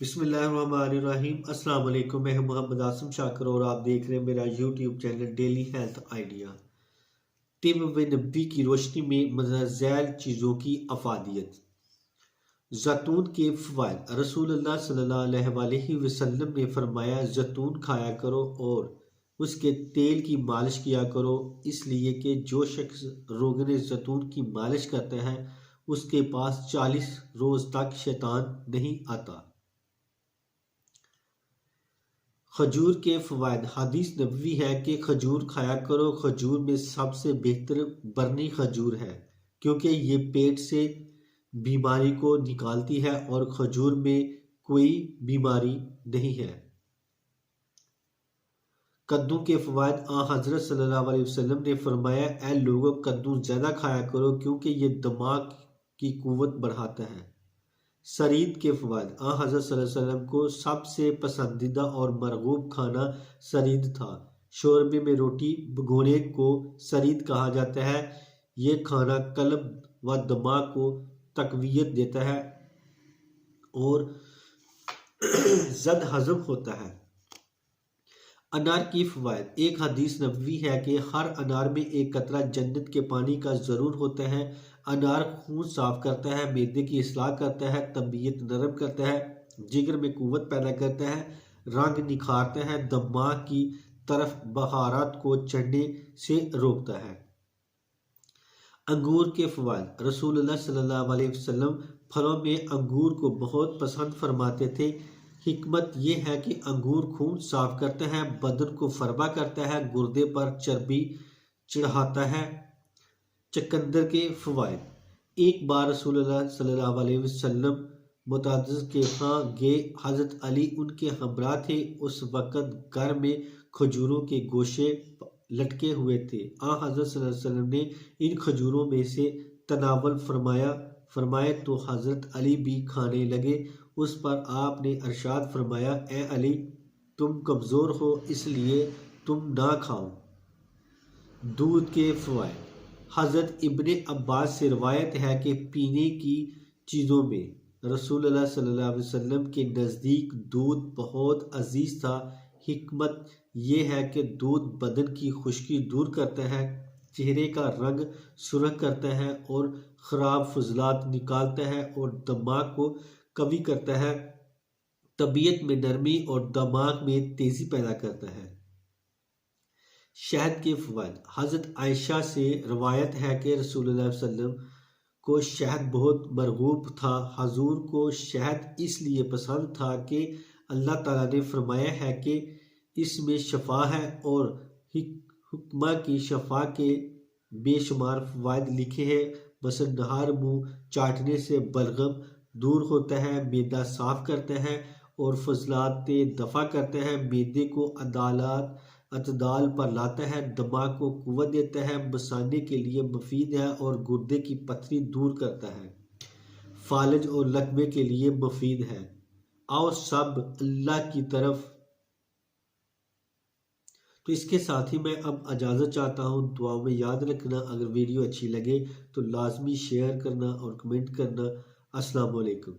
بسم اللہ الرحمن الرحیم۔ السلام علیکم، میں محمد عاصم شاکر اور آپ دیکھ رہے ہیں میرا YouTube channel daily health idea. طب و نبی کی روشنی میں مندرجہ ذیل چیزوں کی افادیت۔ زیتون کے فوائد۔ رسول اللہ صلی اللہ علیہ وسلم نے فرمایا، زیتون کھایا کرو اور اس کے تیل کی مالش کیا کرو، اس لیے کہ جو شخص روغن زیتون کی مالش کرتا ہے اس کے پاس 40 روز تک شیطان نہیں آتا۔ کھجور کے فوائد۔ حدیث نبوی ہے کہ کھجور کھایا کرو۔ کھجور میں سب سے بہتر برنی کھجور ہے کیونکہ یہ پیٹ سے بیماری کو نکالتی ہے اور کھجور میں کوئی بیماری نہیں ہے۔ کدو کے فوائد۔ حضرت صلی اللہ علیہ وسلم نے فرمایا، اے لوگو، کدو زیادہ کھایا کرو کیونکہ یہ دماغ کی قوت بڑھاتا ہے۔ سرید کے فوائد۔ حضرت صلی اللہ علیہ وسلم کو سب سے پسندیدہ اور مرغوب کھانا سرید تھا۔ شوربے میں روٹی بھگونے کو سرید کہا جاتا ہے۔ یہ کھانا قلب و دماغ کو تقویت دیتا ہے اور زد ہضم ہوتا ہے۔ انار کی فوائد۔ ایک حدیث نبوی ہے کہ ہر انار میں ایک قطرہ جنت کے پانی کا ضرور ہوتا ہے۔ انار خون صاف کرتا ہے، معدے کی اصلاح کرتا ہے، طبیعت نرم کرتا ہے، جگر میں قوت پیدا کرتا ہے، رنگ نکھارتا ہے، دماغ کی طرف بخارات کو چڑھنے سے روکتا ہے۔ انگور کے فوائد۔ رسول اللہ صلی اللہ علیہ وسلم پھلوں میں انگور کو بہت پسند فرماتے تھے۔ حکمت یہ ہے کہ انگور خون صاف کرتا ہے، بدن کو فربا کرتا ہے، گردے پر چربی چڑھاتا ہے۔ چقندر کے فوائد۔ ایک بار رسول اللہ صلی اللہ علیہ وسلم متعدد کے ہاں گئے۔ حضرت علی ان کے ہمراہ تھے۔ اس وقت گھر میں کھجوروں کے گوشے لٹکے ہوئے تھے۔ حضرت صلی اللہ علیہ وسلم نے ان کھجوروں میں سے تناول فرمائے تو حضرت علی بھی کھانے لگے۔ اس پر آپ نے ارشاد فرمایا، اے علی، تم کمزور ہو اس لیے تم نہ کھاؤ۔ دودھ کے فوائد۔ حضرت ابن عباس سے روایت ہے کہ پینے کی چیزوں میں رسول اللہ صلی اللہ علیہ وسلم کے نزدیک دودھ بہت عزیز تھا۔ حکمت یہ ہے کہ دودھ بدن کی خشکی دور کرتا ہے، چہرے کا رنگ سرخ کرتا ہے اور خراب فضلات نکالتا ہے اور دماغ کو قوی کرتا ہے، طبیعت میں نرمی اور دماغ میں تیزی پیدا کرتا ہے۔ شہد کے فوائد۔ حضرت عائشہ سے روایت ہے کہ رسول اللہ صلی اللہ علیہ وسلم کو شہد بہت مرغوب تھا۔ حضور کو شہد اس لیے پسند تھا کہ اللہ تعالیٰ نے فرمایا ہے کہ اس میں شفا ہے اور حکمہ کی شفا کے بے شمار فوائد لکھے ہیں۔ مثلا نہار منہ چاٹنے سے بلغم دور ہوتا ہے، معدہ صاف کرتا ہے اور فضلات دفع کرتا ہے، معدے کو اعتدال پر لاتا ہے، دماغ کو قوت دیتا ہے، مثانے کے لیے مفید ہے اور گردے کی پتھری دور کرتا ہے، فالج اور لقمے کے لیے مفید ہے۔ آؤ سب اللہ کی طرف۔ تو اس کے ساتھ ہی میں اب اجازت چاہتا ہوں۔ دعا میں یاد رکھنا، اگر ویڈیو اچھی لگے تو لازمی شیئر کرنا اور کمنٹ کرنا۔ السلام علیکم۔